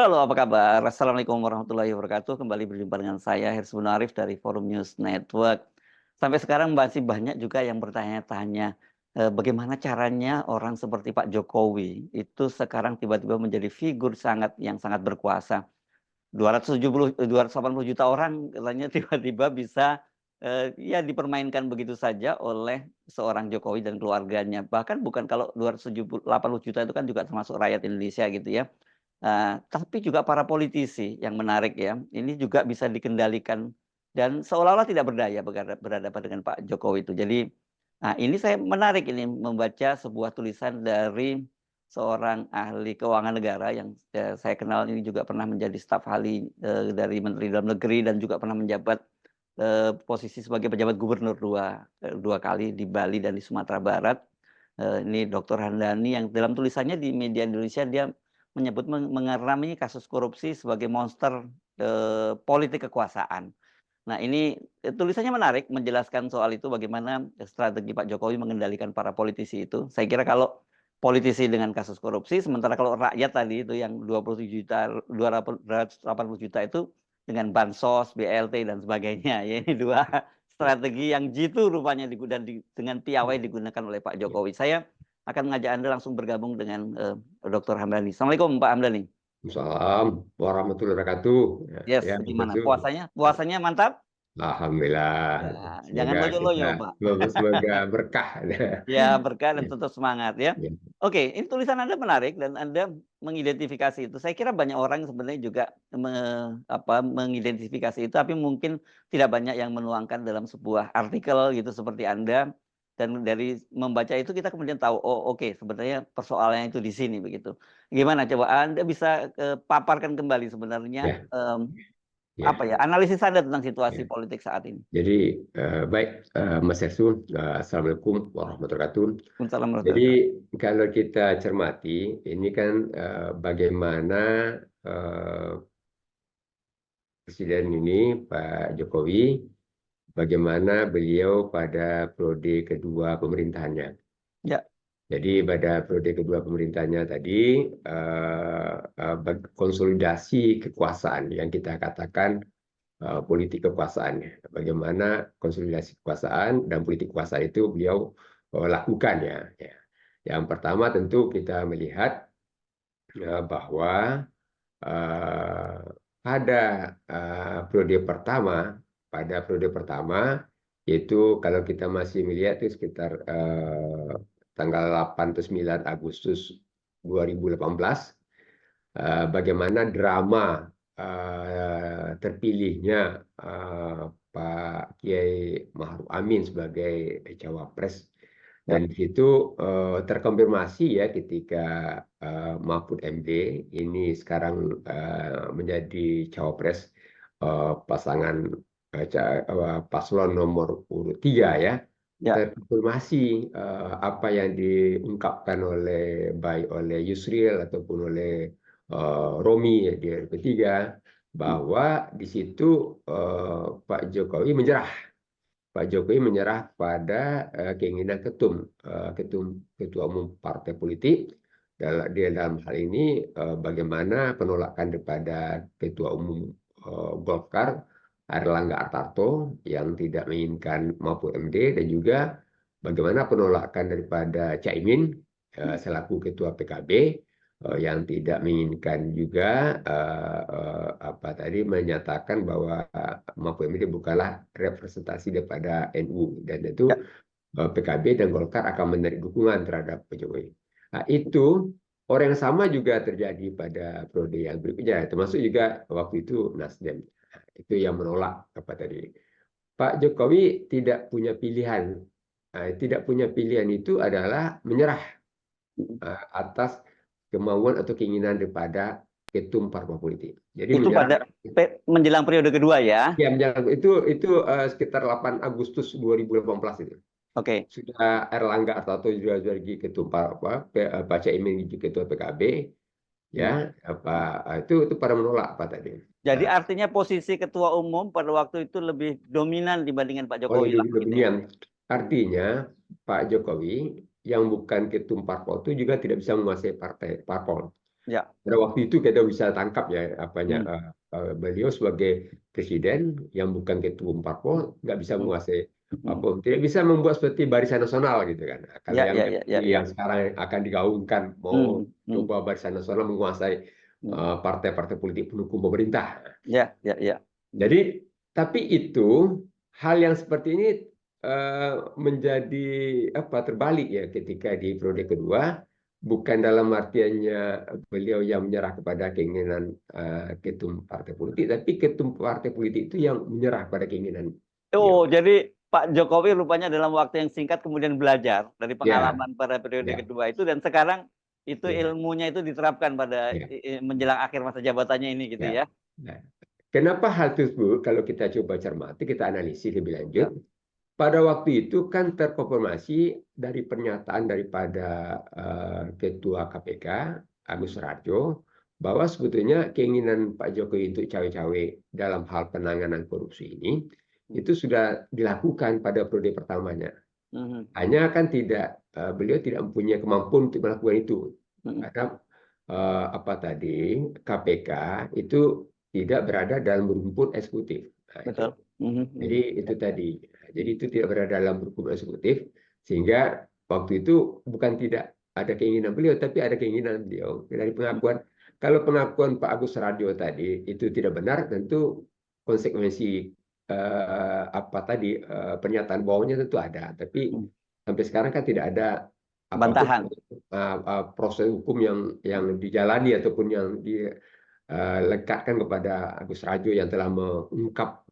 Halo, apa kabar? Assalamualaikum warahmatullahi wabarakatuh. Kembali berjumpa dengan saya, Hirsbun Arif dari Forum News Network. Sampai sekarang masih banyak juga yang bertanya-tanya, bagaimana caranya orang seperti Pak Jokowi itu sekarang tiba-tiba menjadi figur yang sangat berkuasa. 280 juta orang katanya tiba-tiba bisa, ya dipermainkan begitu saja oleh seorang Jokowi dan keluarganya. Bahkan bukan kalau 280 juta itu kan juga termasuk rakyat Indonesia gitu ya. Tapi juga para politisi yang menarik ya, ini juga bisa dikendalikan dan seolah-olah tidak berdaya berhadapan dengan Pak Jokowi itu. Jadi, ini saya menarik ini membaca sebuah tulisan dari seorang ahli keuangan negara yang, saya kenal ini juga pernah menjadi staf ahli, dari Menteri Dalam Negeri dan juga pernah menjabat, posisi sebagai pejabat gubernur dua kali di Bali dan di Sumatera Barat. Ini Dr. Handani yang dalam tulisannya di media Indonesia dia menyebut mengenai kasus korupsi sebagai monster, politik kekuasaan. Nah ini, tulisannya menarik menjelaskan soal itu bagaimana strategi Pak Jokowi mengendalikan para politisi itu. Saya kira kalau politisi dengan kasus korupsi, sementara kalau rakyat tadi itu yang 27 juta, 280 juta itu dengan bansos, BLT dan sebagainya. Ya ini dua strategi yang jitu rupanya dengan piawai digunakan oleh Pak Ya. Jokowi. Saya akan mengajak Anda langsung bergabung dengan, Dr. Hamdani. Assalamualaikum Pak Hamdani. Assalamualaikum warahmatullahi wabarakatuh. Yes, Ya, Mas gimana Yusuf. puasanya? Puasanya mantap? Alhamdulillah. Ya, jangan Semoga kita loyo-loyo, Pak. semoga berkah. Ya, berkah dan Ya, tetap semangat ya. ya, Oke, ini tulisan Anda menarik dan Anda mengidentifikasi itu. Saya kira banyak orang sebenarnya juga mengidentifikasi itu, tapi mungkin tidak banyak yang menuangkan dalam sebuah artikel gitu seperti Anda. Dan dari membaca itu kita kemudian tahu, oh oke, sebenarnya persoalannya itu di sini begitu. Gimana coba Anda bisa, paparkan kembali sebenarnya, ya, ya, analisis Anda tentang situasi ya. politik saat ini? Jadi baik, Mas Yusuf. Assalamualaikum warahmatullahi wabarakatuh. Waalaikumsalam Jadi warahmatullahi wabarakatuh. kalau kita cermati, ini kan bagaimana eh, Presiden ini Pak Jokowi, bagaimana beliau pada periode kedua pemerintahannya. Ya, Jadi pada periode kedua pemerintahnya tadi konsolidasi kekuasaan yang kita katakan politik kekuasaan. Bagaimana konsolidasi kekuasaan dan politik kekuasaan itu beliau lakukan ya. Ya. Yang pertama tentu kita melihat bahwa eh, pada periode pertama yaitu kalau kita masih melihat itu sekitar tanggal 8 atau 9 Agustus 2018, bagaimana drama terpilihnya Pak Kiai Ma'ruf Amin sebagai cawapres, ya, dan di situ terkonfirmasi ya ketika Mahfud MD ini sekarang menjadi cawapres, pasangan paslon nomor urut 3 ya, ya. terkonfirmasi apa yang diungkapkan baik oleh Yusril ataupun oleh Romi ya, di RP3, bahwa di situ Pak Jokowi menyerah. Pak Jokowi menyerah pada keinginan ketua umum partai politik. Dalam hal ini bagaimana penolakan daripada ketua umum Golkar Airlangga Hartarto yang tidak menginginkan Mahfud MD, dan juga bagaimana penolakan daripada Caimin selaku ketua PKB yang tidak menginginkan juga apa tadi menyatakan bahwa Mahfud MD bukanlah representasi daripada NU, dan itu Ya. PKB dan Golkar akan menarik dukungan terhadap Pak Jokowi. Nah, itu orang yang sama juga terjadi pada periode yang berikutnya, termasuk juga waktu itu Nasdem. Nah, itu yang menolak apa tadi. Pak Jokowi tidak punya pilihan. Nah, tidak punya pilihan itu adalah menyerah atas kemauan atau keinginan daripada ketum parpol politik. Jadi Itu menyerah. pada menjelang periode kedua ya. Ya, menjalankan itu sekitar 8 Agustus 2018 itu. Oke. Sudah Erlangga Hartarto juga jadi ketua Pak Caimin jadi ketua PKB, Hmm. ya apa itu pada menolak apa tadi. Jadi Nah, artinya posisi ketua umum pada waktu itu lebih dominan dibandingkan Pak oleh Jokowi lah gitu ya. demikian Hmm. artinya Pak Jokowi yang bukan ketum parpol itu juga tidak bisa menguasai partai parpol. Ya. Pada waktu itu kita bisa tangkap ya apanya Hmm. beliau sebagai presiden yang bukan ketua umum parpol nggak bisa Hmm. menguasai Hmm. apa, tidak bisa membuat seperti Barisan Nasional gitu kan. Nah, kalau Ya, yang ya, ya, ya, ya. yang sekarang akan digaungkan mau Hmm. Hmm. coba Barisan Nasional menguasai Hmm. partai-partai politik pendukung pemerintah. Ya, ya, ya. Hmm. Jadi, tapi itu hal yang seperti ini menjadi apa terbalik ya ketika di periode kedua, bukan dalam artiannya beliau yang menyerah kepada keinginan ketum partai politik, tapi ketum partai politik itu yang menyerah pada keinginan beliau. Oh, jadi Pak Jokowi rupanya dalam waktu yang singkat kemudian belajar dari Ya, pengalaman pada periode ya, kedua itu, dan sekarang itu ya, ilmunya itu diterapkan pada ya, menjelang akhir masa jabatannya ini gitu ya. ya. Nah, kenapa hal tersebut kalau kita coba cermati, kita analisis lebih lanjut, Ya. pada waktu itu kan terkonfirmasi dari pernyataan daripada Ketua KPK Agus Raharjo bahwa sebetulnya keinginan Pak Jokowi untuk cawe-cawe dalam hal penanganan korupsi ini Hmm. itu sudah dilakukan pada periode pertamanya. Hmm. Hanya kan beliau tidak mempunyai kemampuan untuk melakukan itu Hmm. karena apa tadi KPK itu tidak berada dalam rumpun eksekutif. Nah, itu. Betul. Hmm. Jadi Hmm. itu tadi. Jadi itu tidak berada dalam hukum eksekutif, sehingga waktu itu bukan tidak ada keinginan beliau, tapi ada keinginan beliau dari pengakuan. Kalau pengakuan Pak Agus Raharjo tadi itu tidak benar, tentu konsekuensi apa tadi pernyataan bohongnya tentu ada. Tapi Hmm. sampai sekarang kan tidak ada apapun Bantahan. proses hukum yang dijalani ataupun yang lekatkan kepada Agus Raharjo yang telah mengungkap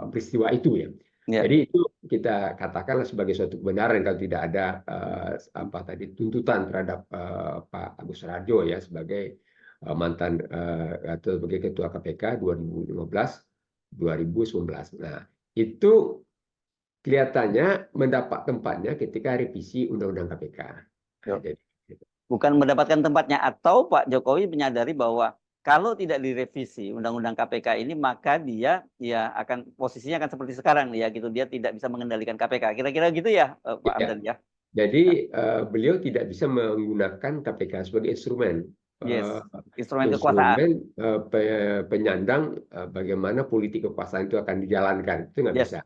peristiwa itu ya. Ya. Jadi itu kita katakanlah sebagai suatu kebenaran kalau tidak ada apa tadi tuntutan terhadap Pak Agus Raharjo ya sebagai mantan atau sebagai ketua KPK 2015-2019. Nah, itu kelihatannya mendapat tempatnya ketika revisi Undang-Undang KPK. Nah, Yo. jadi Bukan mendapatkan tempatnya, atau Pak Jokowi menyadari bahwa kalau tidak direvisi Undang-Undang KPK ini, maka dia ya akan posisinya akan seperti sekarang ya gitu, dia tidak bisa mengendalikan KPK. Kira-kira gitu ya, Pak ya. Hamdan ya. Jadi beliau tidak bisa menggunakan KPK sebagai instrumen Yes, eh, instrumen kekuasaan. penyandang bagaimana politik kekuasaan itu akan dijalankan. Itu nggak Yes. bisa.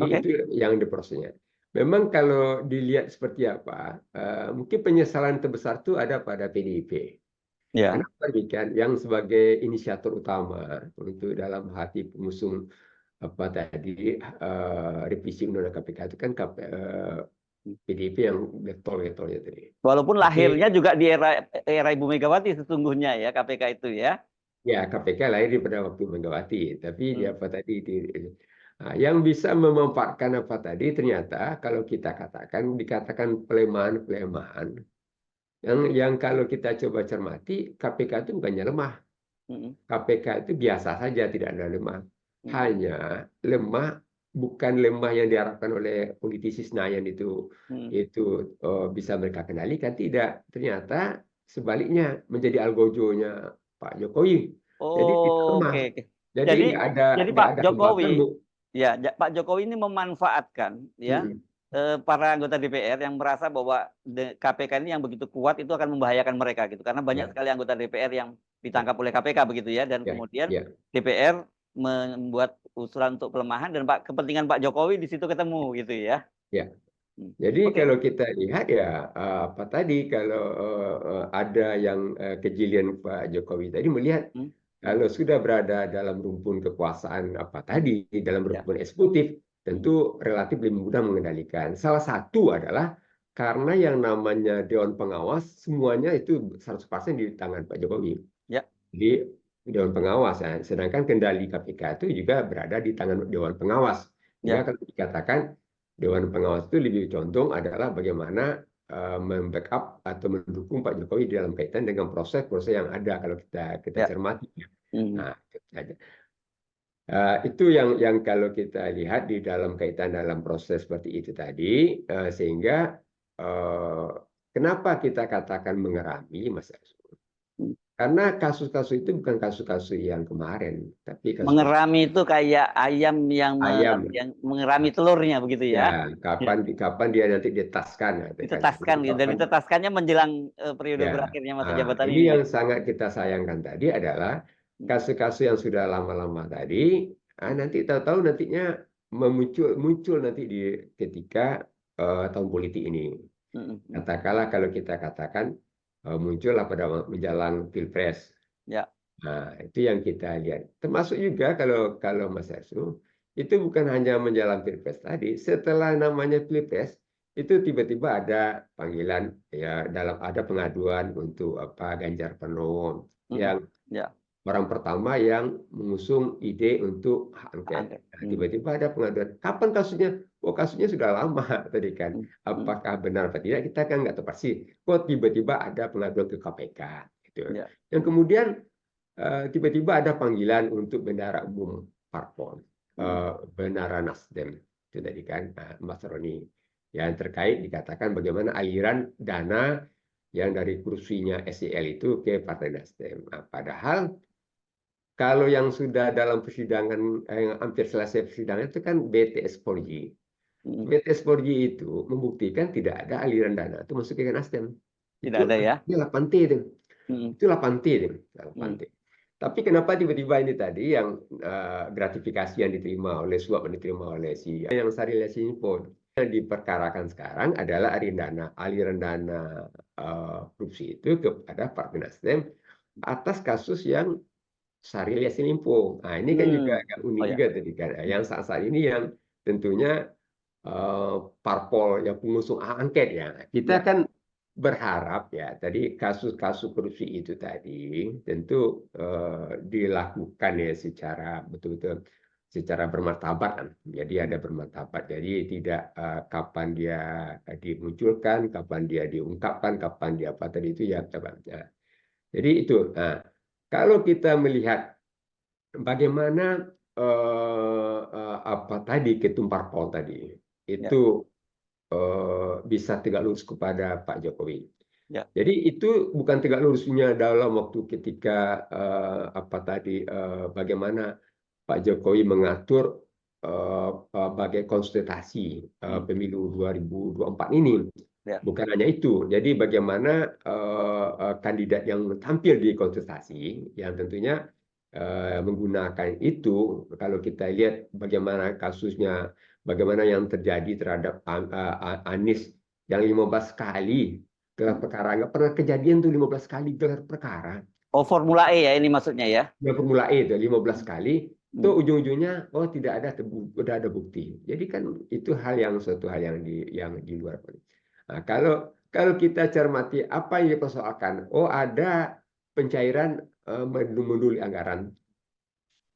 Oke. Itu yang diprosesnya. Memang kalau dilihat seperti apa, mungkin penyesalan terbesar itu ada pada PDIP. Ya. Kenapa demikian? Yang sebagai inisiator utama untuk dalam hati pengusung apa tadi revisi Undang-Undang KPK itu kan PDIP yang getol-getolnya tadi. Walaupun Tapi lahirnya juga di era Ibu Megawati sesungguhnya ya, KPK itu ya. ya KPK lahir pada waktu Megawati, tapi dia Hmm. apa tadi nah, yang bisa memanfaatkan apa tadi ternyata kalau kita dikatakan pelemahan-pelemahan yang kalau kita coba cermati KPK itu bukannya lemah. Hmm. KPK itu biasa saja, tidak ada lemah. Hmm. Hanya lemah bukan lemah yang diharapkan oleh politisi Senayan Hmm. bisa mereka kendalikan, tidak. Ternyata sebaliknya menjadi algojonya Pak Jokowi. Jadi tidak lemah. Oke, oke. Jadi Jadi nggak Pak ada hambatan. Jokowi, ya, Pak Jokowi ini memanfaatkan ya Mm, para anggota DPR yang merasa bahwa KPK ini yang begitu kuat itu akan membahayakan mereka gitu, karena banyak ya, sekali anggota DPR yang ya, ditangkap oleh KPK begitu ya, dan ya, kemudian ya. DPR membuat usulan untuk pelemahan, dan kepentingan Pak Jokowi di situ ketemu gitu ya. Ya. Hmm. Jadi Oke. kalau kita lihat ya apa tadi kalau ada yang kejelian Pak Jokowi tadi melihat Hmm. Hmm. kalau sudah berada dalam rumpun kekuasaan apa tadi dalam Ya. rumpun eksekutif Hmm. tentu relatif lebih mudah mengendalikan. Salah satu adalah karena yang namanya Dewan Pengawas semuanya itu 100% di tangan Pak Jokowi. Ya. Jadi Dewan Pengawas ya. Sedangkan kendali KPK itu juga berada di tangan Dewan Pengawas. Sehingga Ya. kalau dikatakan Dewan Pengawas itu lebih condong adalah bagaimana membackup atau mendukung Pak Jokowi dalam kaitan dengan proses-proses yang ada kalau kita Ya. cermati. Hmm. Nah, itu saja. Itu yang kalau kita lihat di dalam kaitan dalam proses seperti itu tadi, sehingga kenapa kita katakan mengerami, Mas Arsul? Karena kasus-kasus itu bukan kasus-kasus yang kemarin, tapi kasus-kasus Mengerami itu kayak ayam yang ayam. mengerami telurnya begitu ya. Ya, kapan dia nanti ditetaskan, katakan. Ditetaskan gitu. Dan Kapan ditetaskannya menjelang periode ya. berakhirnya masa Nah, jabatan ini ini ya. yang sangat kita sayangkan tadi adalah kasus-kasus yang sudah lama-lama tadi, nanti tahu-tahu nantinya muncul nanti di ketika tahun politik ini. Katakanlah kalau kita katakan muncullah pada menjelang Pilpres. Ya. Nah, itu yang kita lihat. Termasuk juga kalau Mas Arsu, itu bukan hanya menjelang Pilpres tadi, setelah namanya Pilpres, itu tiba-tiba ada panggilan, ya ada pengaduan untuk apa Ganjar Pranowo yang Ya. orang pertama yang mengusung ide untuk hak angket. Angket. Nah, tiba-tiba ada pengaduan. Kapan kasusnya? Oh, kasusnya sudah lama tadi kan. Apakah benar atau tidak? Kita kan nggak tahu pasti. Kok tiba-tiba ada pengaduan ke KPK? Gitu. Ya. Yang kemudian tiba-tiba ada panggilan untuk bendara umum parpol, bendara Nasdem. Itu tadi kan Mas Roni. Yang terkait dikatakan bagaimana aliran dana yang dari kursinya SEL itu ke Partai Nasdem. Nah, padahal kalau yang sudah dalam persidangan, yang hampir selesai persidangan itu kan BTS 4G. BTS 4G itu membuktikan tidak ada aliran dana itu masuk ke Nasdem. Tidak ada ya. Itu 8T itu. Itu 8T itu. 8T. Tapi kenapa tiba-tiba ini tadi yang gratifikasi yang diterima oleh suap yang diterima oleh si yang Syahril Yassin Limpo yang diperkarakan sekarang adalah aliran dana korupsi itu kepada Partai Nasdem atas kasus yang Syahril Yassin Limpo. Nah, ini kan juga agak unik juga tadi kan. Yang saat ini yang tentunya parpol yang pengusung hak angket ya. Kita kan berharap ya tadi kasus-kasus korupsi itu tadi tentu dilakukan ya secara betul-betul secara bermartabat kan. Jadi ada bermartabat. Jadi tidak kapan dia dimunculkan, kapan dia diungkapkan, kapan dia apa tadi itu ya. Jadi itu. Nah, kalau kita melihat bagaimana apa tadi ketum parpol tadi itu bisa tegak lurus kepada Pak Jokowi. Ya. Jadi itu bukan tegak lurusnya dalam waktu ketika apa tadi bagaimana Pak Jokowi mengatur bagai konsultasi pemilu 2024 ini. Ya. Bukan hanya itu. Jadi bagaimana kandidat yang tampil di kontestasi yang tentunya menggunakan itu, kalau kita lihat bagaimana kasusnya, bagaimana yang terjadi terhadap Anies yang 15 kali gelar perkara, nggak pernah kejadian tuh 15 kali gelar perkara. Oh, Formula E ya ini maksudnya ya? Ya, Formula E itu 15 kali, itu ujung-ujungnya oh tidak ada bukti. Jadi kan itu suatu hal yang di luar. Nah, kalau kita cermati apa yang dipersoalkan, oh ada pencairan menduli anggaran.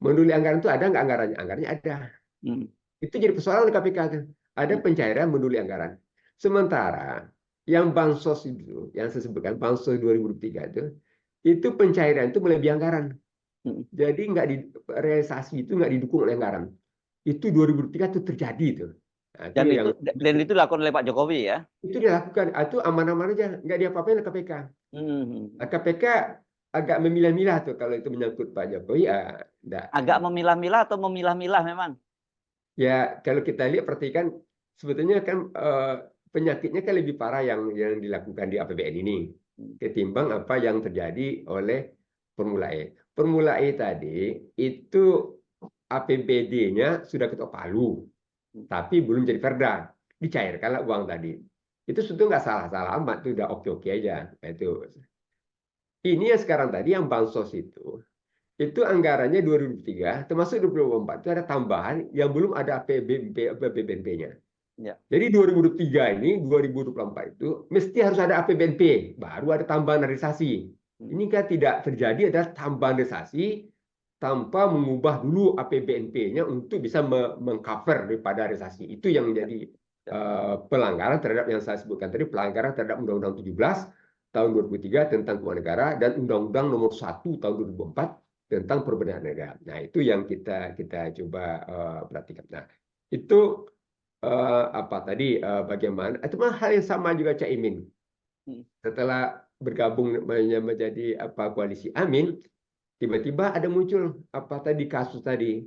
Menduli anggaran itu ada nggak anggarannya? Anggarannya ada. Itu jadi persoalan di KPK. Ada pencairan menduli anggaran. Sementara yang bansos itu, yang saya sebutkan bansos 2003 itu pencairan itu melebihi anggaran. Jadi realisasi itu nggak didukung oleh anggaran. Itu 2003 itu terjadi itu. Nah, dan itu dilakukan oleh Pak Jokowi ya? Itu dilakukan, itu aman-aman aja, nggak diapa-apain oleh KPK. KPK agak memilah-milah tuh kalau itu menyangkut Pak Jokowi. Agak memilah-milah atau memilah-milah memang? Ya kalau kita lihat perhatikan sebetulnya kan penyakitnya kan lebih parah yang dilakukan di APBN ini ketimbang apa yang terjadi oleh Formula E. Formula E tadi itu APBD-nya sudah ketok palu, tapi belum jadi perda, dicairkanlah uang tadi. Itu sebetulnya nggak salah-salah amat, itu udah oke-oke aja. Nah, itu. Ini yang sekarang tadi yang bansos itu anggarannya 2003, termasuk 2024 itu ada tambahan yang belum ada APBNP-nya. Ya. Jadi 2023 ini, 2024 itu mesti harus ada APBNP, baru ada tambahan realisasi. Ini kan tidak terjadi, ada tambahan realisasi tanpa mengubah dulu APBNP-nya untuk bisa mengcover daripada realisasi. Itu yang menjadi pelanggaran terhadap yang saya sebutkan tadi, pelanggaran terhadap Undang-Undang 17 tahun 2003 tentang keuangan negara dan Undang-Undang nomor 1 tahun 2004 tentang perbendaharaan negara. Nah, itu yang kita coba perhatikan. Nah, itu apa tadi bagaimana? Itu hal yang sama juga Cak Imin. Setelah bergabung menjadi koalisi Amin, tiba-tiba ada muncul kasus tadi.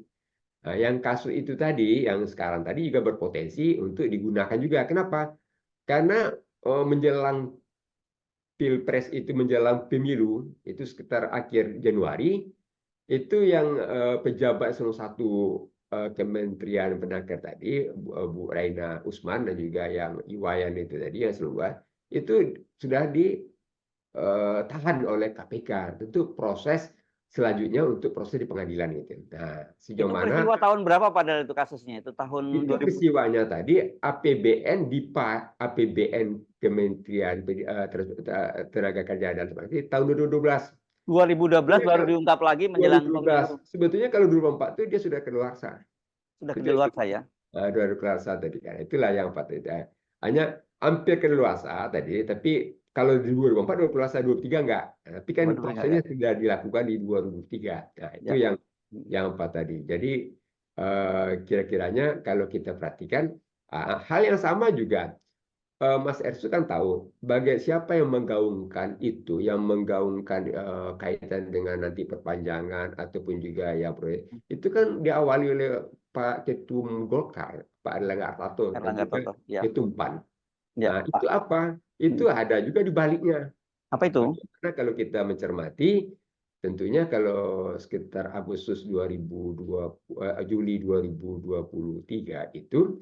Nah, yang kasus itu tadi, yang sekarang tadi juga berpotensi untuk digunakan juga. Kenapa? Karena menjelang Pilpres itu, menjelang pemilu itu sekitar akhir Januari, itu yang pejabat salah satu Kementerian Penangkar tadi, Bu Raina Usman, dan juga yang Iwayan itu tadi yang seluruh itu sudah ditahan oleh KPK. Tentu proses selanjutnya untuk proses di pengadilan itu. Nah, sejauh Itu mana peristiwa tahun berapa padahal itu kasusnya? Itu tahun itu 2000. peristiwanya tadi APBN APBN Kementerian Tenaga Kerja dan Sebagainya tahun 2012. 2012 Sebetulnya baru kalau diungkap lagi menjelang 2012, pemilu. sebetulnya kalau 2024 itu dia sudah keluarsa. Sudah Itu kedaluarsa ya. sudah keluarsa tadi kan. Itulah yang patut. Hanya hampir keluarsa tadi, tapi kalau di 2024 udah keluarsa 2023 enggak. Nah, tapi kan 2023 ya. prosesnya sudah dilakukan di 2023. Nah, itu Ya. yang empat tadi. Jadi kira-kiranya kalau kita perhatikan hal yang sama juga Mas Ersu kan tahu siapa yang menggaungkan itu, yang menggaungkan kaitan dengan nanti perpanjangan ataupun juga ya proyek itu kan diawali oleh Pak Ketum Golkar, Pak Erlangga Hartarto, dan Erlangga juga Toto. Ya. Ketum PAN. Ya, Nah, itu Pak. apa? Itu ada juga di baliknya. Apa itu? Bagaimana kalau kita mencermati, tentunya kalau sekitar Agustus 2020, Juli 2023 itu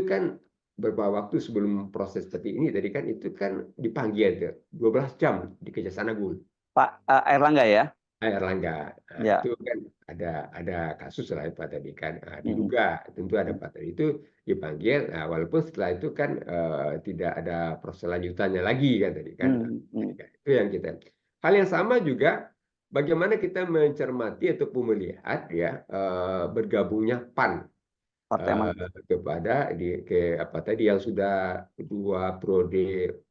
kan beberapa waktu sebelum proses seperti ini tadi kan itu kan dipanggil tuh 12 jam di Kejaksaan Agung. Pak Erlangga ya? Erlangga. Nah, Ya. itu kan ada kasus lah Pak tadi kan Mm, diduga tentu ada mm, Pak tadi itu dipanggil. Nah, walaupun setelah itu kan tidak ada proses lanjutannya lagi kan tadi kan. Nah, mm. itu yang kita. Hal yang sama juga bagaimana kita mencermati ataupun melihat ya bergabungnya PAN Partai Amanat. kepada apa tadi yang sudah dua periode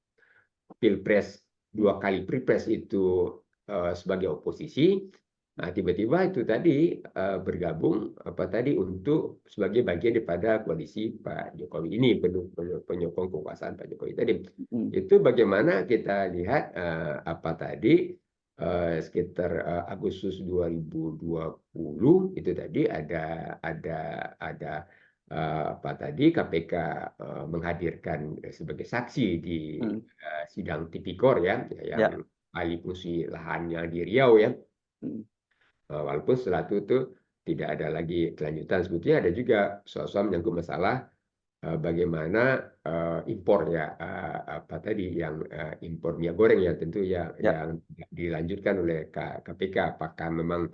pilpres, dua kali pilpres itu sebagai oposisi. Nah, tiba-tiba itu tadi bergabung apa tadi untuk sebagai bagian daripada koalisi Pak Jokowi ini, penyokong kekuasaan Pak Jokowi tadi. Mm, Itu bagaimana kita lihat apa tadi sekitar Agustus 2020 itu tadi ada apa tadi KPK menghadirkan sebagai saksi di mm. sidang tipikor ya, Ya. yang alih fungsi lahannya di Riau ya. Mm, Walaupun setelah itu tuh tidak ada lagi kelanjutan. Sebetulnya ada juga soal-soal menyangkut masalah bagaimana impor ya apa tadi yang impor minyak goreng ya tentu Ya. yang dilanjutkan oleh KPK. Apakah memang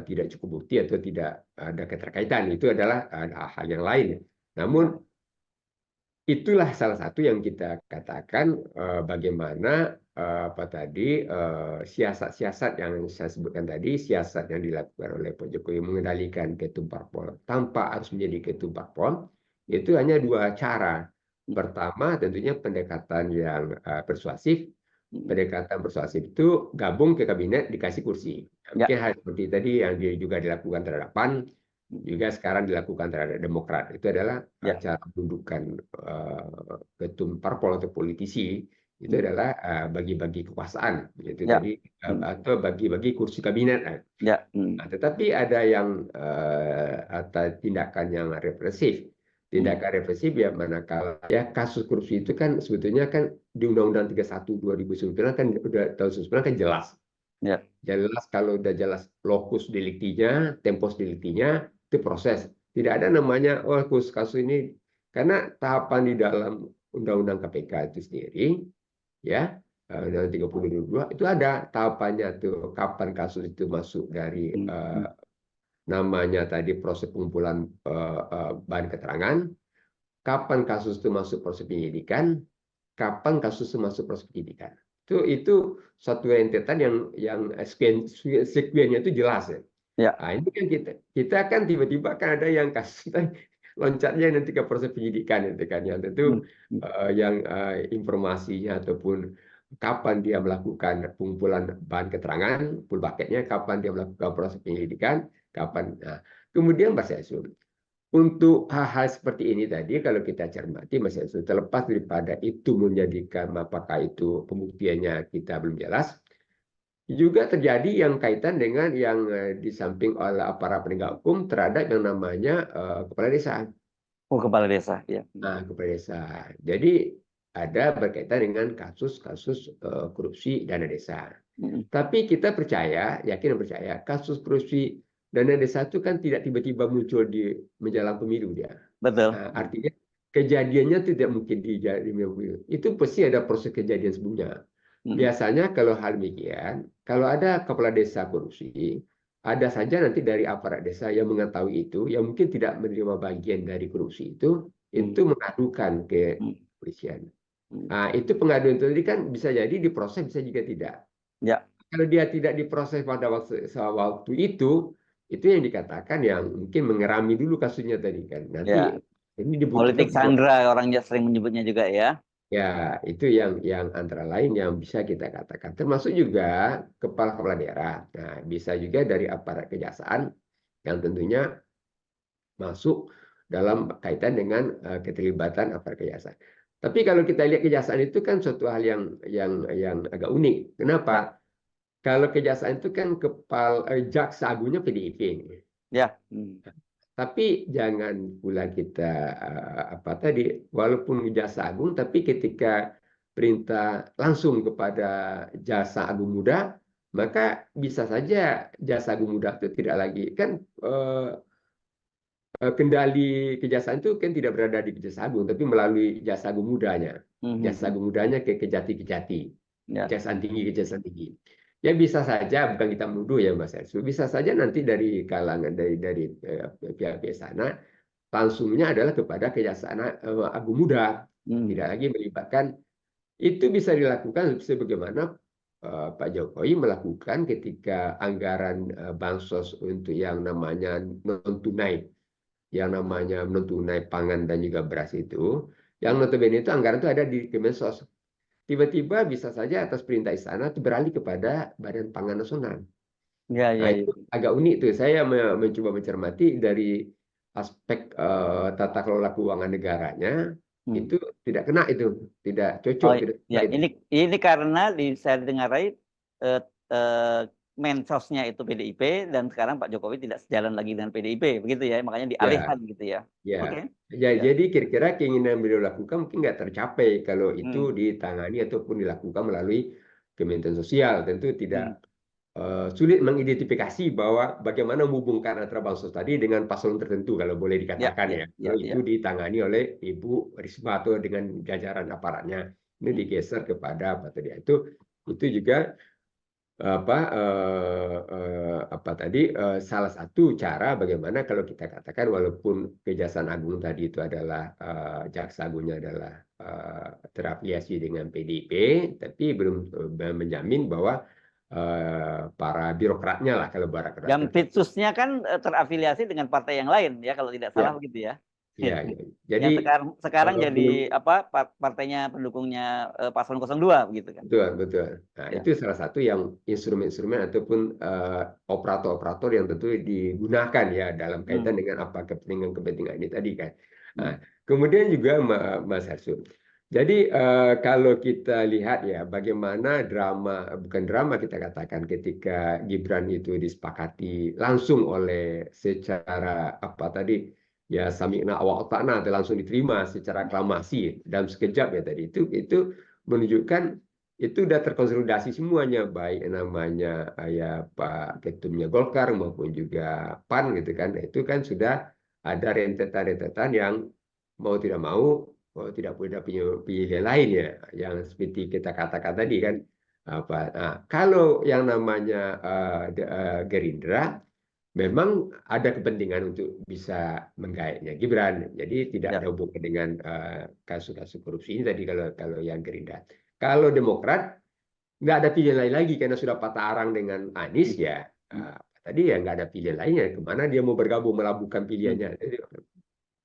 tidak cukup bukti atau tidak ada keterkaitan, itu adalah hal yang lain. Ya. Namun itulah salah satu yang kita katakan bagaimana apa tadi siasat-siasat yang saya sebutkan tadi, siasat yang dilakukan oleh Pak Jokowi mengendalikan ketum parpol tanpa harus menjadi ketum parpol, itu hanya dua cara. Mm, Pertama tentunya pendekatan yang persuasif. mm. Pendekatan persuasif itu gabung ke kabinet dikasih kursi. Nah, Ya. mungkin hal seperti tadi yang juga dilakukan terhadap PAN, Mm, juga sekarang dilakukan terhadap Demokrat. Itu adalah Ya. cara mendudukan ketum parpol atau politisi, itu Mm, adalah bagi-bagi kekuasaan, gitu Ya. tadi Mm, atau bagi-bagi kursi kabinet. Ya. Nah, tetapi ada yang atau tindakan yang represif. Tindakan represif ya manakala ya kasus korupsi itu kan sebetulnya kan di Undang-Undang 31 2009 kan udah tahun 2009 kan jelas. Ya. Jelas kalau udah jelas lokus deliktinya, tempus deliktinya, itu proses. Tidak ada namanya oh kasus ini karena tahapan di dalam Undang-Undang KPK itu sendiri ya Undang-Undang 30 itu ada tahapannya tuh kapan kasus itu masuk dari Mm, mm. namanya tadi proses pengumpulan bahan keterangan, kapan kasus itu masuk proses penyidikan, kapan kasus itu masuk proses penyidikan. Itu satu rentetan yang sekuennya itu jelas ya. Ya. Nah, ini kan kita kan tiba-tiba kan ada yang kasus loncatnya nanti ke proses penyidikan itu kan yang Mm, tentu mm. yang informasinya ataupun kapan dia melakukan pengumpulan bahan keterangan, full bucketnya, kapan dia melakukan proses penyelidikan, kapan. Nah, kemudian Mas Yasun, untuk hal-hal seperti ini tadi, kalau kita cermati, Mas Enzo, terlepas daripada itu menjadikan apakah itu pembuktiannya kita belum jelas, juga terjadi yang kaitan dengan yang di samping oleh aparat penegak hukum terhadap yang namanya kepala desa. Oh, kepala desa, ya. Nah, kepala desa. Jadi ada berkaitan dengan kasus-kasus korupsi dana desa. Mm. Tapi kita percaya, yakin dan percaya, kasus korupsi dana desa itu kan tidak tiba-tiba muncul di menjelang pemilu dia. Betul. Nah, artinya kejadiannya tidak mungkin di pemilu. Itu pasti ada proses kejadian sebelumnya. Mm. Biasanya kalau hal demikian, kalau ada kepala desa korupsi, ada saja nanti dari aparat desa yang mengetahui itu, yang mungkin tidak menerima bagian dari korupsi itu mengadukan ke Mm. kepolisian. Mm. Nah, itu pengaduan itu tadi kan bisa jadi diproses, bisa juga tidak. Ya, Kalau dia tidak diproses pada waktu itu yang dikatakan yang mungkin mengerami dulu kasusnya tadi kan. ya. Nanti ini dibutuhkan Politik sandra orangnya sering menyebutnya juga ya. ya itu yang antara lain yang bisa kita katakan. Termasuk juga kepala-kepala daerah. Nah, bisa juga dari aparat kejaksaan yang tentunya masuk dalam kaitan dengan keterlibatan aparat kejaksaan. Tapi kalau kita lihat kejaksaan itu kan suatu hal yang agak unik. Ya, Kenapa? Kalau kejaksaan itu kan jaksa agungnya PDIP. ya. Mm. Tapi jangan pula kita apa tadi, walaupun jaksa agung, tapi ketika perintah langsung kepada jaksa agung muda, maka bisa saja jaksa agung muda itu tidak lagi kan kendali kejaksaan itu kan tidak berada di Kejaksaan Agung, tapi melalui Jaksa Agung Mudanya. Jaksa Mhm. Agung Mudanya ke Kejati-Kejati, Ya. Kejaksaan Tinggi. Ya bisa saja, bukan kita menuduh ya Mas Ersu, bisa saja nanti dari kalangan dari pihak-pihak sana, langsungnya adalah kepada Kejaksaan Agung Muda. Mm. Tidak lagi melibatkan, itu bisa dilakukan sebagaimana Pak Jokowi melakukan ketika anggaran bansos untuk yang namanya non-tunai, yang namanya non-tunai pangan dan juga beras itu, yang notabene itu anggaran itu ada di Kemensos. Tiba-tiba bisa saja atas perintah istana itu beralih kepada Badan Pangan Nasional. Ya, Nah ya, ya. itu agak unik tuh. Saya mencoba mencermati dari aspek tata kelola keuangan negaranya, Mm. itu tidak kena itu, tidak cocok, Oh tidak ya, kena itu. ini karena saya dengarai eh, eh, mensosnya itu PDIP dan sekarang Pak Jokowi tidak sejalan lagi dengan PDIP, begitu ya, makanya Ya, dialihkan gitu ya. Oke. ya. Ya, Ya. jadi kira-kira keinginan beliau lakukan mungkin nggak tercapai kalau Mm. itu ditangani ataupun dilakukan melalui Kementerian Sosial. Tentu Mm. tidak sulit mengidentifikasi bahwa bagaimana menghubungkan antara bansos tadi dengan paslon tertentu kalau boleh Ya, dikatakan ya, ya. ya, Kalau ya. itu ditangani oleh Ibu Risma atau dengan jajaran aparatnya, ini Mm. digeser kepada apa tadi itu juga apa tadi salah satu cara bagaimana kalau kita katakan walaupun Kejaksaan Agung tadi itu adalah jaksa agungnya adalah terafiliasi dengan PDIP, tapi belum menjamin bahwa para birokratnya lah kalau birokratnya Jampitsusnya kan terafiliasi dengan partai yang lain ya, kalau tidak salah ya begitu ya. ya, ya. Jadi Yang sekarang belum. jadi apa partainya pendukungnya paslon 02 begitu kan. Betul, betul. Nah, Ya. itu salah satu yang instrumen-instrumen ataupun operator-operator yang tentu digunakan ya dalam kaitan Hmm. dengan apa kepentingan-kepentingan ini tadi kan. Nah, Hmm. kemudian juga Mas Harsun. Jadi kalau kita lihat ya bagaimana drama, bukan drama kita katakan ketika Gibran itu disepakati langsung oleh secara apa tadi ya sami'na wa ata'na atau langsung diterima secara aklamasi dalam sekejap ya tadi itu menunjukkan itu sudah terkonsolidasi semuanya baik namanya ya Pak Ketumnya Golkar maupun juga PAN gitu kan. Nah, itu kan sudah ada rentetan-rentetan yang mau tidak mau tidak punya pilihan lain ya yang seperti kita katakan tadi kan apa. Nah, kalau yang namanya Gerindra memang ada kepentingan untuk bisa menggaetnya Gibran. Jadi tidak ada Ya. hubungan dengan kasus-kasus korupsi ini tadi kalau yang Gerindra. Kalau Demokrat nggak ada pilihan lain lagi karena sudah patah arang dengan Anies Hmm. ya. Hmm. Tadi ya nggak ada pilihan lainnya. Kemana dia mau bergabung melabuhkan Hmm. pilihannya.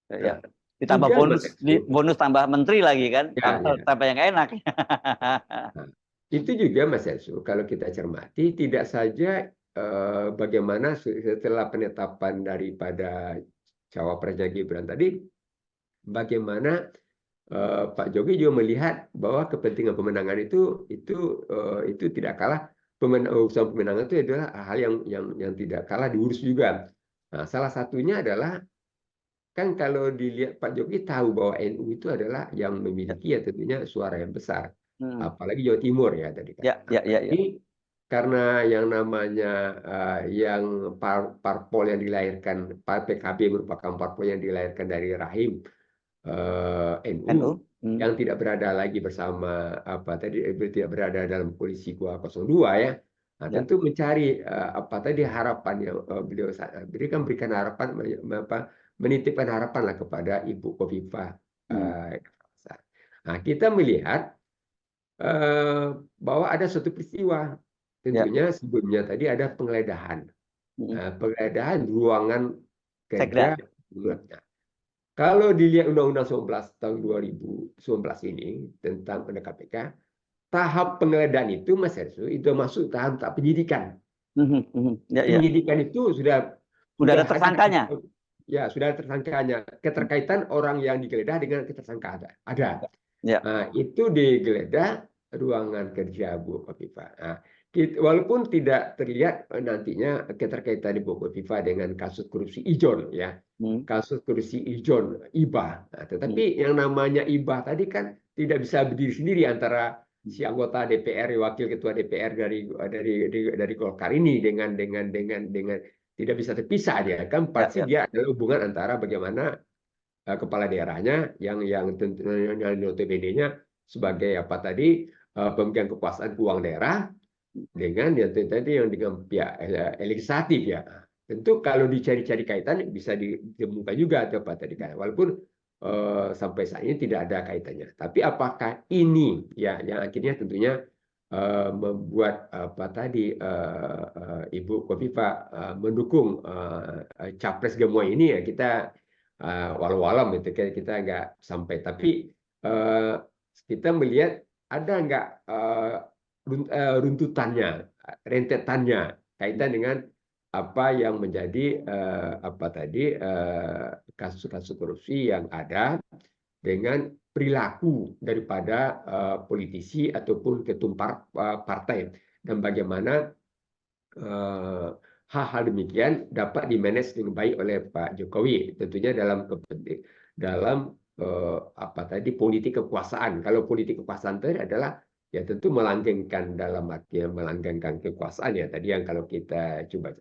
Ya. Nah, Ditambah juga bonus Mas Ersu, bonus tambah menteri lagi kan, ya, ya. tambah yang enak. Nah, itu juga Mas Ersu, kalau kita cermati tidak saja bagaimana setelah penetapan daripada cawapresnya Gibran tadi, bagaimana Pak Jokowi juga melihat bahwa kepentingan pemenangan itu tidak kalah, urusan pemenangan itu adalah hal yang tidak kalah diurus juga. Nah, salah satunya adalah kan kalau dilihat Pak Jokowi tahu bahwa NU itu adalah yang memiliki ya tentunya suara yang besar, apalagi Jawa Timur ya tadi kan. Ya. Ini karena yang namanya yang parpol yang dilahirkan, PKB merupakan parpol yang dilahirkan dari rahim NU NU. yang tidak berada lagi bersama tidak berada dalam koalisi 202 ya. Nah, Ya. tentu mencari harapan yang beliau kan berikan harapan, menitipkan harapan lah kepada Ibu Khofifah. Nah, kita melihat bahwa ada suatu peristiwa, tentunya sebelumnya tadi ada penggeledahan, penggeledahan ruangan kerja. Kalau dilihat Undang-Undang 11 tahun 2019 ini tentang Undang KPK, tahap penggeledahan itu Mas Hersu itu masuk tahap penyidikan. Penyidikan itu sudah ada tersangkanya. Ya, sudah ada tersangkanya. Keterkaitan orang yang digeledah dengan tersangka ada. Nah, itu digeledah ruangan kerja Bu Khofifah. Nah, walaupun tidak terlihat nantinya keterkaitan Bu Khofifah dengan kasus korupsi Ijon ya. Kasus korupsi Ijon IBA. Nah, tetapi yang namanya IBA tadi kan tidak bisa berdiri sendiri antara si anggota DPR, wakil ketua DPR dari Golkar ini dengan tidak bisa terpisah dia kan pasti dia adalah hubungan antara bagaimana kepala daerahnya yang tentunya notabene-nya sebagai pemegang kekuasaan keuangan daerah dengan yang dengan pihak legislatif ya. Tentu kalau dicari-cari kaitan bisa ditemukan juga tadi kan, walaupun sampai saat ini tidak ada kaitannya. Tapi apakah ini ya yang akhirnya tentunya membuat Ibu Khofifah mendukung capres gemoy ini ya, kita walau-walam itu kita nggak sampai, tapi kita melihat ada nggak runtutannya, rentetannya kaitan dengan apa yang menjadi kasus-kasus korupsi yang ada dengan perilaku daripada politisi ataupun ketua partai, dan bagaimana hal-hal demikian dapat dimanage dengan baik oleh Pak Jokowi, tentunya dalam politik kekuasaan. Kalau politik kekuasaan itu adalah ya tentu melanggengkan, dalam artian melanggengkan kekuasaan ya tadi yang kalau kita coba.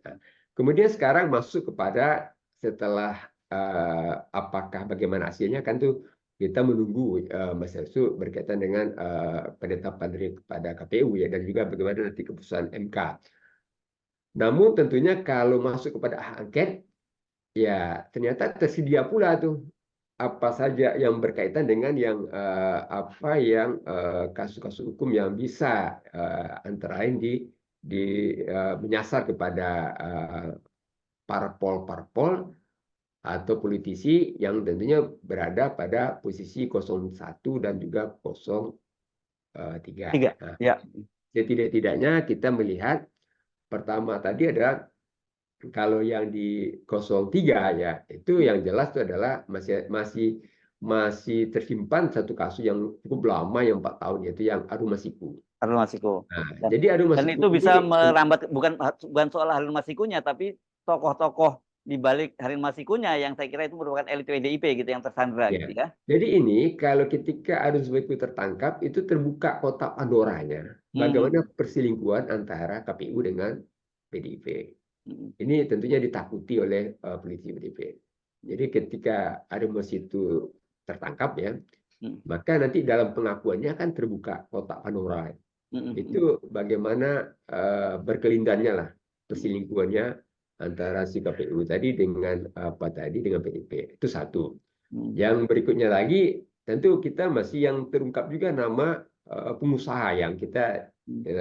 Kemudian sekarang masuk kepada setelah apakah bagaimana hasilnya kan tuh kita menunggu Mas Hersu berkaitan dengan penetapan daripada KPU ya, dan juga bagaimana nanti keputusan MK. Namun tentunya kalau masuk kepada hak angket, ya ternyata tersedia pula tuh apa saja yang berkaitan dengan yang kasus-kasus hukum yang bisa antara lain menyasar kepada parpol atau politisi yang tentunya berada pada posisi 01 dan juga 03. Nah, setidak-tidaknya kita melihat pertama tadi adalah kalau yang di 03 ya itu yang jelas itu adalah masih tersimpan satu kasus yang cukup lama yang 4 tahun, yaitu yang Harun Masiku. Harun Masiku. Nah, jadi Harun Masiku dan itu bisa merambat bukan soal Harun Masikunya, tapi tokoh-tokoh di balik Harun Masikunya yang saya kira itu merupakan elit PDIP gitu yang tersandra gitu ya. Jadi ini kalau ketika Harun Masiku tertangkap itu terbuka kotak Pandoranya bagaimana perselingkuhan antara KPU dengan PDIP. Ini tentunya ditakuti oleh politisi PDIP. Jadi ketika Harun Masiku tertangkap ya, maka nanti dalam pengakuannya kan terbuka kotak Pandora. Itu bagaimana berkelindannya lah perselingkuhannya antara si KPU tadi dengan dengan PDIP. Itu satu. Yang berikutnya lagi tentu kita masih yang terungkap juga nama pengusaha yang kita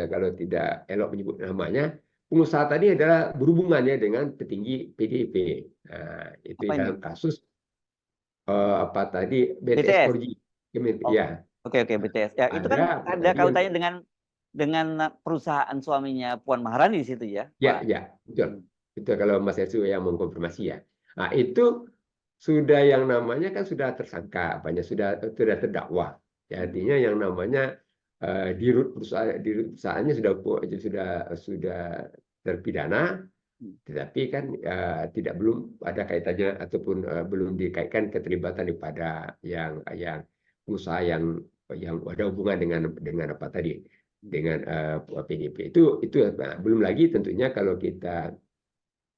kalau tidak elok menyebut namanya. Pengusaha tadi adalah berhubungannya dengan petinggi PDIP. Nah, itu dalam kasus BTS 4G. Ya. Oke, BTS. Ya, itu kan ada kaitannya dengan perusahaan suaminya Puan Maharani di situ ya. Ya, betul. Itu kalau Mas Hersu yang mengkonfirmasi ya. Nah, itu sudah yang namanya kan sudah tersangka, banyak sudah terdakwa. Ya, artinya yang namanya di root perusahaannya sudah terpidana, tetapi kan belum ada kaitannya ataupun belum dikaitkan keterlibatan daripada yang pengusaha yang ada hubungan dengan apa tadi, dengan PDP itu belum lagi tentunya kalau kita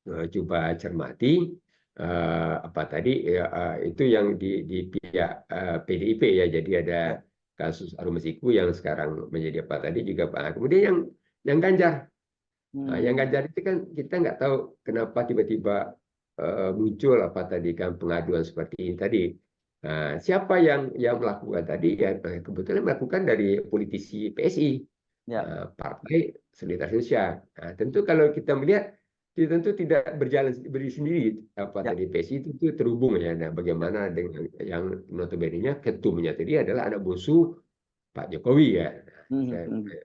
coba cermati apa tadi itu yang di pihak PDIP ya, jadi ada kasus Harun Masiku yang sekarang menjadi apa tadi juga Pak. Kemudian yang Ganjar. Nah, yang Ganjar itu kan kita nggak tahu kenapa tiba-tiba muncul apa tadi kan pengaduan seperti ini tadi. Nah, siapa yang melakukan tadi? Ya kebetulan melakukan dari politisi PSI, Partai Solidaritas Indonesia. Nah, tentu kalau kita melihat tentu tidak berjalan berdiri sendiri apa tadi PSI itu terhubung ya. Nah, bagaimana dengan yang notabene-nya ketumnya tadi adalah anak bungsu Pak Jokowi ya.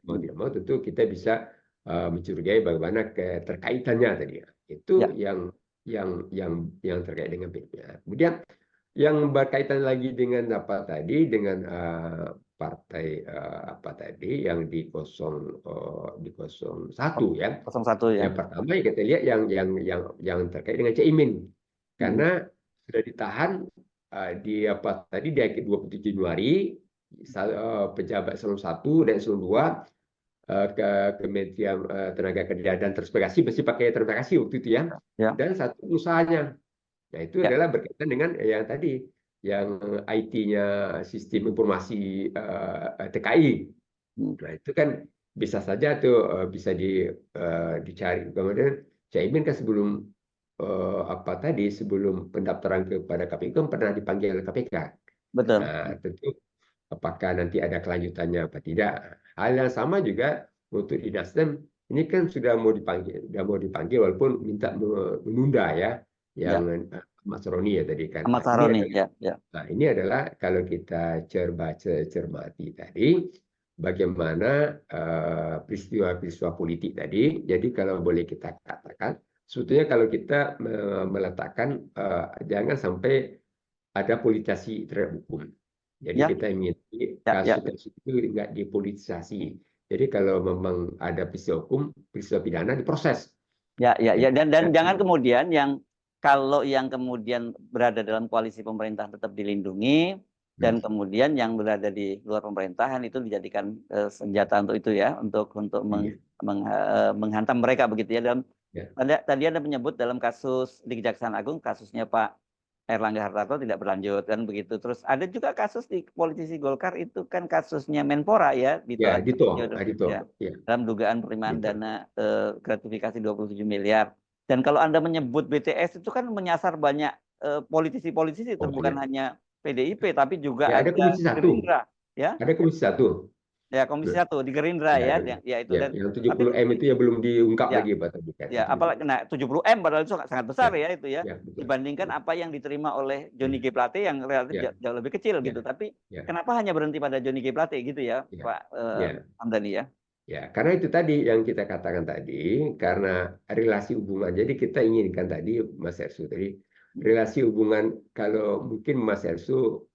Mau tidak mau tentu kita bisa mencurigai bagaimana keterkaitannya tadi ya. Itu yang terkait dengan PDIP. Kemudian yang berkaitan lagi dengan apa tadi dengan partai apa tadi yang di 01 ya. 01 ya. Yang pertama yang kita lihat yang terkait dengan Caimin karena sudah ditahan di apa tadi di 27 Januari pejabat eselon 1 dan eselon 2 ke Kementerian Tenaga Kerja dan Transmigrasi mesti pakai transmigrasi waktu itu ya. Dan satu usahanya. Nah, itu adalah berkaitan dengan yang tadi yang IT-nya sistem informasi TKI. Nah, itu kan bisa saja tuh bisa dicari. Kemudian Caimin kan sebelum apa tadi sebelum pendaftaran kepada KPK kan pernah dipanggil KPK. Betul. Nah, tentu apakah nanti ada kelanjutannya apa tidak. Hal yang sama juga untuk di Nasdem ini kan sudah mau dipanggil walaupun minta menunda ya yang Mas Roni ya tadi kan. Ahmad Saroni Nah, ini adalah kalau kita cermati tadi bagaimana peristiwa-peristiwa politik tadi. Jadi kalau boleh kita katakan sebetulnya kalau kita meletakkan jangan sampai ada politisasi terhadap hukum. Jadi kita ingin kasus-kasus itu nggak dipolitisasi. Jadi kalau memang ada peristiwa hukum, peristiwa pidana diproses. Dan jangan kemudian kalau yang kemudian berada dalam koalisi pemerintah tetap dilindungi dan kemudian yang berada di luar pemerintahan itu dijadikan senjata untuk itu ya, untuk menghantam mereka begitu ya. Tadi Anda menyebut dalam kasus di Kejaksaan Agung kasusnya Pak Erlangga Hartarto tidak berlanjut kan begitu. Terus ada juga kasus di politisi Golkar itu kan kasusnya Menpora ya, Dito. Dalam dugaan penerimaan dana gratifikasi 27 miliar. Dan kalau Anda menyebut BTS itu kan menyasar banyak politisi-politisi itu bukan hanya PDIP tapi juga ada Gerindra ya. Ada Komisi 1. Ya, Komisi 1 di Gerindra ya itu dan yang 70M itu ya belum diungkap lagi Pak tadi kan. Ya, apalagi 70M padahal itu sangat besar ya itu ya. Dibandingkan apa yang diterima oleh Johnny G Plate yang relatif jauh lebih kecil gitu. Tapi kenapa hanya berhenti pada Johnny G Plate gitu ya, Pak Hamdani ya? Ya, karena itu tadi yang kita katakan tadi, karena relasi hubungan. Jadi kita inginkan tadi Mas Ersu tadi relasi hubungan, kalau mungkin Mas Ersu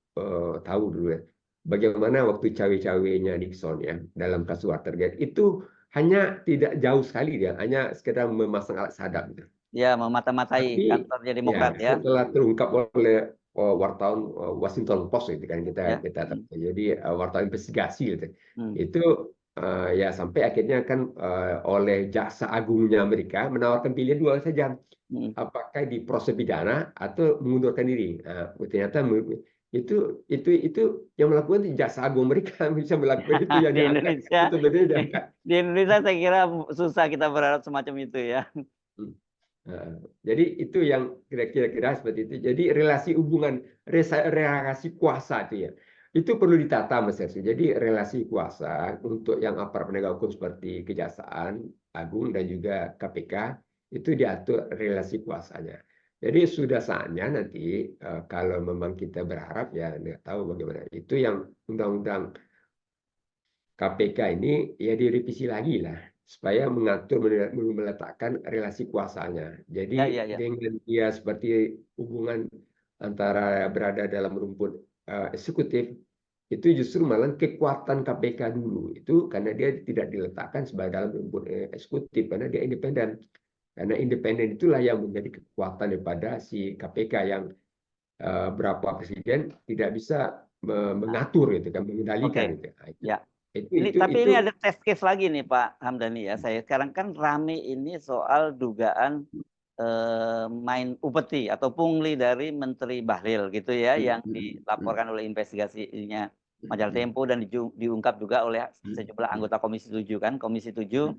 tahu dulu ya, bagaimana waktu cawe-cawenya Nixon ya dalam kasus Watergate itu hanya tidak jauh sekali dia, hanya sekedar memasang alat sadap gitu. Ya, memata-matai kantornya Demokrat ya. Setelah terungkap oleh wartawan Washington Post itu kan kita jadi wartawan investigasi gitu. Itu ya sampai akhirnya kan oleh Jaksa Agungnya Amerika menawarkan pilihan dua saja. Apakah diproses pidana atau mengundurkan diri. Nah, ternyata itu yang melakukan Jaksa Agung mereka bisa melakukan itu yang di Indonesia. Itu beda. Di Indonesia saya kira susah kita berharap semacam itu ya. Jadi itu yang kira-kira seperti itu. Jadi relasi hubungan, relasi kuasa itu ya. Itu perlu ditata Mas Ersu. Jadi relasi kuasa untuk yang aparat penegak hukum seperti Kejaksaan Agung dan juga KPK itu diatur relasi kuasanya. Jadi sudah saatnya nanti kalau memang kita berharap ya nggak tahu bagaimana itu yang undang-undang KPK ini ya direvisi lagi lah supaya mengatur meletakkan relasi kuasanya. Jadi dengan dia seperti hubungan antara berada dalam rumpun eksekutif, itu justru malah kekuatan KPK dulu itu karena dia tidak diletakkan sebagai dalam rumpun eksekutif karena dia independen. Karena independen itulah yang menjadi kekuatan daripada si KPK yang berapa presiden tidak bisa mengatur itu kan, mengendalikan Oke, itu. Nah, ya. Ini itu tapi itu ini ada test case lagi nih Pak Hamdani ya. Saya sekarang kan rame ini soal dugaan main upeti atau pungli dari Menteri Bahlil gitu ya, yang dilaporkan oleh investigasinya Majalah Tempo dan diungkap juga oleh sejumlah anggota Komisi 7 kan. Komisi 7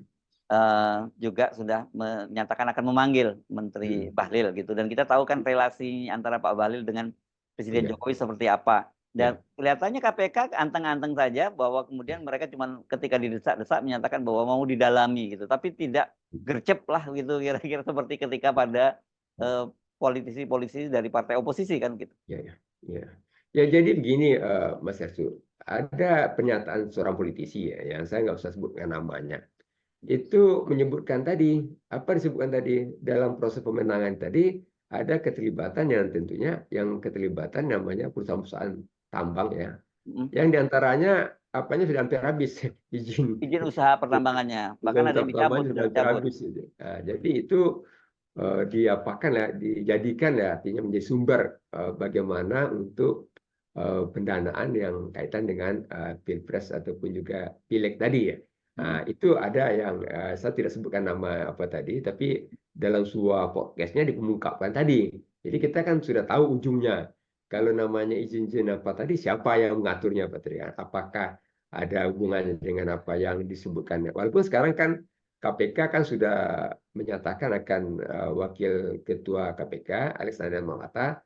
juga sudah menyatakan akan memanggil Menteri Bahlil gitu. Dan kita tahu kan relasi antara Pak Bahlil dengan Presiden ya, Jokowi seperti apa. Dan ya, kelihatannya KPK anteng-anteng saja bahwa kemudian mereka cuma ketika didesak-desak menyatakan bahwa mau didalami gitu, tapi tidak gercep lah gitu kira-kira seperti ketika pada politisi-politisi dari partai oposisi kan gitu. ya, ya, ya. Ya, jadi begini, Mas Ersu, ada pernyataan seorang politisi ya, yang saya nggak usah sebutkan namanya. Itu menyebutkan tadi, apa disebutkan tadi dalam proses pemenangan tadi ada keterlibatan yang tentunya yang keterlibatan namanya perusahaan-perusahaan tambang ya, yang diantaranya apanya sudah hampir habis izin Izin usaha pertambangannya, bahkan ada yang dicabut, tambangnya sudah sudah hampir dicabut. habis gitu. Nah, jadi itu diapakan ya, dijadikan ya artinya menjadi sumber bagaimana untuk pendanaan yang kaitan dengan pilpres ataupun juga pileg tadi ya. Nah, itu ada yang saya tidak sebutkan nama apa tadi, tapi dalam sebuah podcastnya dikemukakan tadi. Jadi kita kan sudah tahu ujungnya. Kalau namanya izin-izin apa tadi, siapa yang mengaturnya Pak Tri? Apakah ada hubungannya dengan apa yang disebutkan? Walaupun sekarang kan KPK kan sudah menyatakan akan Wakil Ketua KPK Alexander Marwata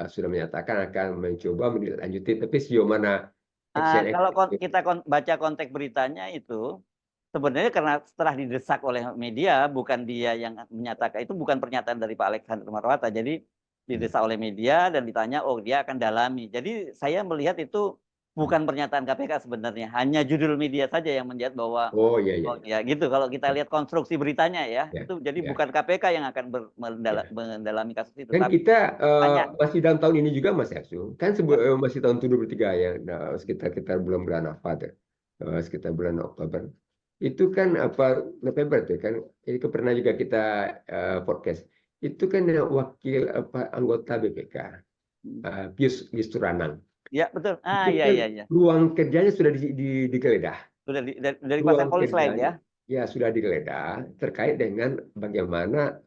sudah menyatakan akan mencoba menindaklanjuti, tapi sejauh mana action Kalau action kita baca konteks beritanya itu, sebenarnya karena setelah didesak oleh media, bukan dia yang menyatakan, itu bukan pernyataan dari Pak Alexander Marwata. Jadi didesak oleh media dan ditanya, oh dia akan dalami. Jadi saya melihat itu bukan pernyataan KPK sebenarnya, hanya judul media saja yang menjawab bahwa oh iya iya oh ya gitu. Kalau kita lihat konstruksi beritanya ya, ya itu jadi ya bukan KPK yang akan ya. mendalami kasus itu, Dan tapi kita hanya masih dalam tahun ini juga Mas Ersu, kan masih tahun 2023 ya, nah, sekitar bulan-bulan apa tuh, sekitar bulan Oktober. Itu kan apa November tuh kan, itu pernah juga kita podcast. Itu kan wakil apa anggota BPK, Pius Listuranang. ya betul. Itu Ya kan ya ya. ruang kerjanya sudah digeledah. Sudah dari kuasa Ruang polis lain ya. kerjanya ya sudah digeledah terkait dengan bagaimana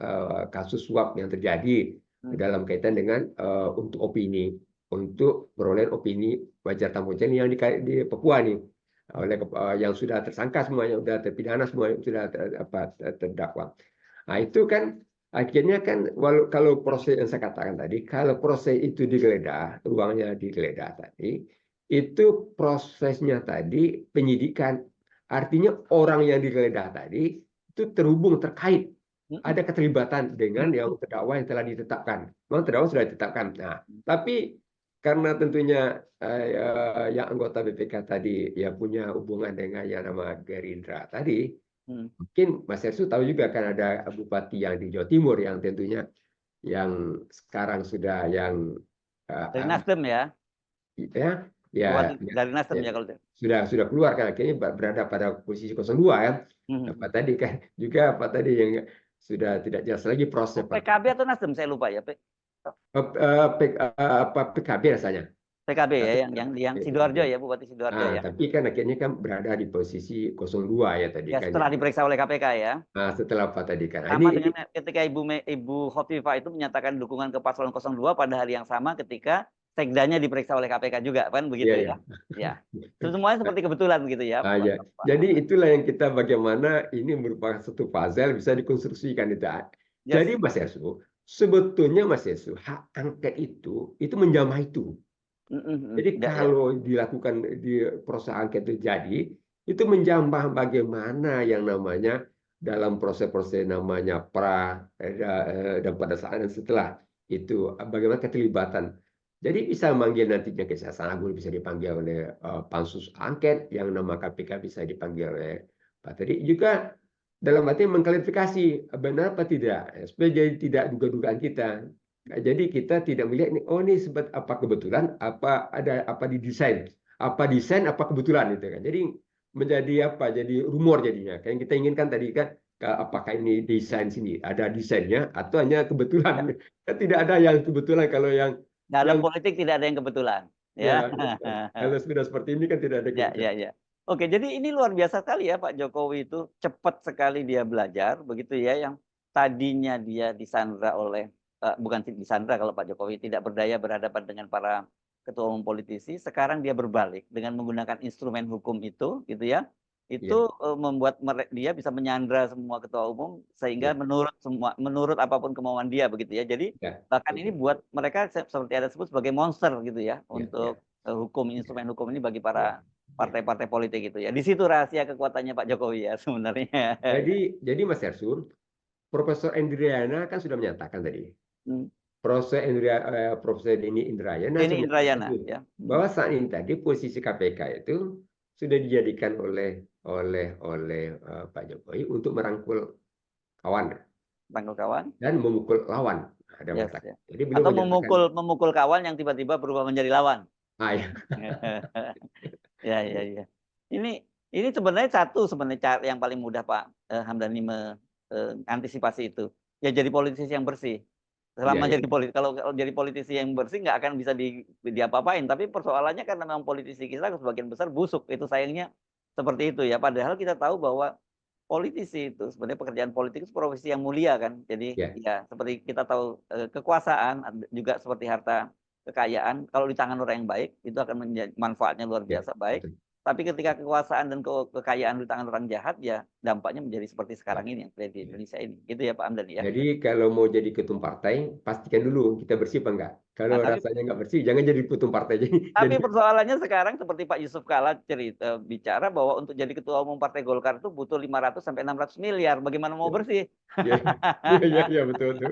kasus suap yang terjadi dalam kaitan dengan untuk opini, untuk perolehan opini wajar tamu yang di Papua nih oleh yang sudah tersangka semuanya, sudah terpidana semuanya, sudah terdakwa. Nah itu kan akhirnya kan kalau proses yang saya katakan tadi, kalau proses itu digeledah, ruangnya digeledah tadi, itu prosesnya tadi penyidikan. Artinya orang yang digeledah tadi itu terhubung, terkait, ada keterlibatan dengan yang terdakwa yang telah ditetapkan. Memang terdakwa sudah ditetapkan. Nah, tapi karena tentunya yang anggota BPK tadi ya punya hubungan dengan yang nama Gerindra tadi, mungkin Mas Ersu tahu juga kan ada bupati yang di Jawa Timur yang tentunya yang sekarang sudah yang Dari Nasdem ya. ya ya, Bupati ya, dari Nasdem ya, ya kalau tidak. sudah keluar kan akhirnya berada pada posisi 02 kan. Apa tadi kan juga apa tadi yang sudah tidak jelas lagi proses PKB atau Nasdem saya lupa ya. apa PKB rasanya. PKB ya Tapi yang Sidoarjo ya, Bupati Sidoarjo ya. tapi kan akhirnya kan berada di posisi 02 ya tadi Ya kan. setelah diperiksa oleh KPK ya. Nah, setelah apa tadi kan. Nah, Sama ini dengan ketika Ibu Khofifah itu menyatakan dukungan ke paslon 02 pada hari yang sama ketika sekdanya diperiksa oleh KPK juga kan begitu iya ya. ya. Ya. Semuanya seperti kebetulan gitu ya. Ya. Jadi itulah yang kita bagaimana ini merupakan satu puzzle bisa dikonstruksikan itu. Yes. Jadi Mas Yesu, sebetulnya Mas Yesu, hak angket itu menjamah itu. Jadi Ya. kalau dilakukan di proses angket itu jadi, itu menjambah bagaimana yang namanya dalam proses-proses namanya dan pada saat dan setelah itu bagaimana keterlibatan. Jadi bisa memanggil nantinya Kejaksaan Agung bisa dipanggil oleh pansus angket, yang nama KPK bisa dipanggil oleh Pak Teddy juga dalam arti mengklarifikasi benar apa tidak, supaya jadi tidak duga-dugaan kita. Nah, jadi kita tidak melihat ini, oh ini sebab apa kebetulan, apa ada apa didesain, apa desain, apa kebetulan itu kan. Jadi menjadi apa? Jadi rumor jadinya. Kayak yang kita inginkan tadi kan, apakah ini desain sini ada desainnya atau hanya kebetulan? Ya. Kan tidak ada yang kebetulan kalau Dalam yang politik tidak ada yang kebetulan. Ya. ya kalau sudah seperti ini kan tidak ada Ya, kebetulan. ya, ya. Oke, jadi ini luar biasa sekali ya Pak Jokowi itu cepat sekali dia belajar begitu ya, yang tadinya dia disandra oleh bukan disandra kalau Pak Jokowi tidak berdaya berhadapan dengan para ketua umum politisi, sekarang dia berbalik dengan menggunakan instrumen hukum itu gitu ya. Iya, Itu membuat dia bisa menyandra semua ketua umum sehingga iya, menurut apapun kemauan dia begitu ya. Jadi ya, bahkan ini betul. buat mereka seperti ada sebut sebagai monster gitu ya Ya, ya, untuk instrumen hukum ini bagi ya, para ya. partai-partai politik itu ya. Di situ rahasia kekuatannya Pak Jokowi ya sebenarnya. Jadi Mas Ersun, Profesor Endriana kan sudah menyatakan tadi. Hmm. Profesor Denny Indrayana Denny sudah Indrayana menyatakan ya. bahwa saat ini tadi posisi KPK itu sudah dijadikan oleh Pak Jokowi untuk merangkul kawan Tanggal kawan. dan memukul lawan. Ada Yes, mengatakan. ya. Jadi beliau Atau menyatakan, memukul kawan yang tiba-tiba berubah menjadi lawan. ya, Ya, ya, ya. Ini sebenarnya sebenarnya cara yang paling mudah Pak Hamdani antisipasi itu. Ya jadi politisi yang bersih. ya, Selama ya, kalau jadi politisi yang bersih nggak akan bisa diapa-apain. Tapi persoalannya karena memang politisi kita sebagian besar busuk. Itu sayangnya seperti itu ya. Padahal kita tahu bahwa politisi itu sebenarnya pekerjaan politik itu profesi yang mulia kan. Jadi ya, ya seperti kita tahu kekuasaan juga seperti harta kekayaan kalau di tangan orang yang baik itu akan menjadi manfaatnya luar ya, biasa baik. betul. Tapi ketika kekuasaan dan kekayaan di tangan orang jahat ya dampaknya menjadi seperti Ya, sekarang ini yang terjadi di ya. Indonesia ini. Gitu ya Pak Hamdan ya. Jadi kalau mau jadi ketum partai, pastikan dulu kita bersih apa enggak. Kalau Nah, tapi rasanya enggak bersih, jangan jadi ketum partai. Jadi persoalannya sekarang seperti Pak Yusuf Kala bicara bahwa untuk jadi ketua umum Partai Golkar itu butuh 500 sampai 600 miliar. Bagaimana mau bersih? ya, ya, ya, ya, betul, betul.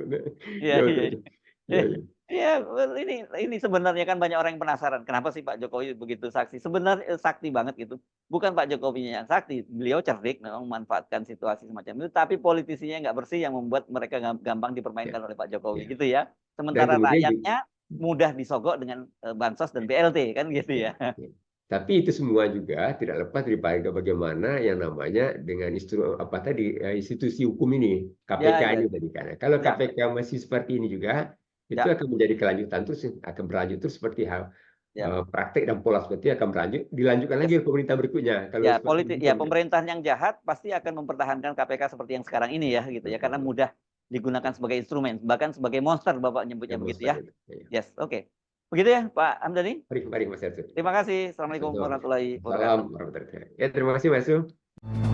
Iya, Ya, iya. betul. Ya, Eh, ya. iya, ini sebenarnya kan banyak orang yang penasaran kenapa sih Pak Jokowi begitu sakti. Sebenarnya sakti banget gitu. Bukan Pak Jokowinya yang sakti, beliau cerdik memang memanfaatkan situasi semacam itu, tapi politisinya nggak bersih yang membuat mereka gampang Ya, dipermainkan oleh Pak Jokowi ya. gitu ya. Dan Sementara kemudian juga, rakyatnya mudah disogok dengan bansos dan BLT kan gitu ya, ya. ya. Tapi itu semua juga tidak lepas daripada bagaimana yang namanya dengan apa tadi institusi hukum ini, Ya, KPK ya, ini tadi kan. Kalau ya, KPK masih seperti ini juga, itu ya, akan menjadi kelanjutan terus, akan berlanjut terus seperti hal ya. praktek dan pola seperti itu akan berlanjut, dilanjutkan lagi Yes. ke pemerintah berikutnya. Kalau Ya, seperti politik itu ya kan, pemerintahan yang jahat pasti akan mempertahankan KPK seperti yang sekarang ini ya gitu ya karena betul. mudah digunakan sebagai instrumen bahkan sebagai monster Bapak nyebutnya begitu Demonstran ya. itu. Ya. Yes, oke. Begitu ya Pak Hamdani. Mari, mari Mas Erso. Terima kasih. Assalamualaikum Assalamualaikum. warahmatullahi Salam wabarakatuh. warahmatullahi wabarakatuh. Ya, terima kasih Mas Erso.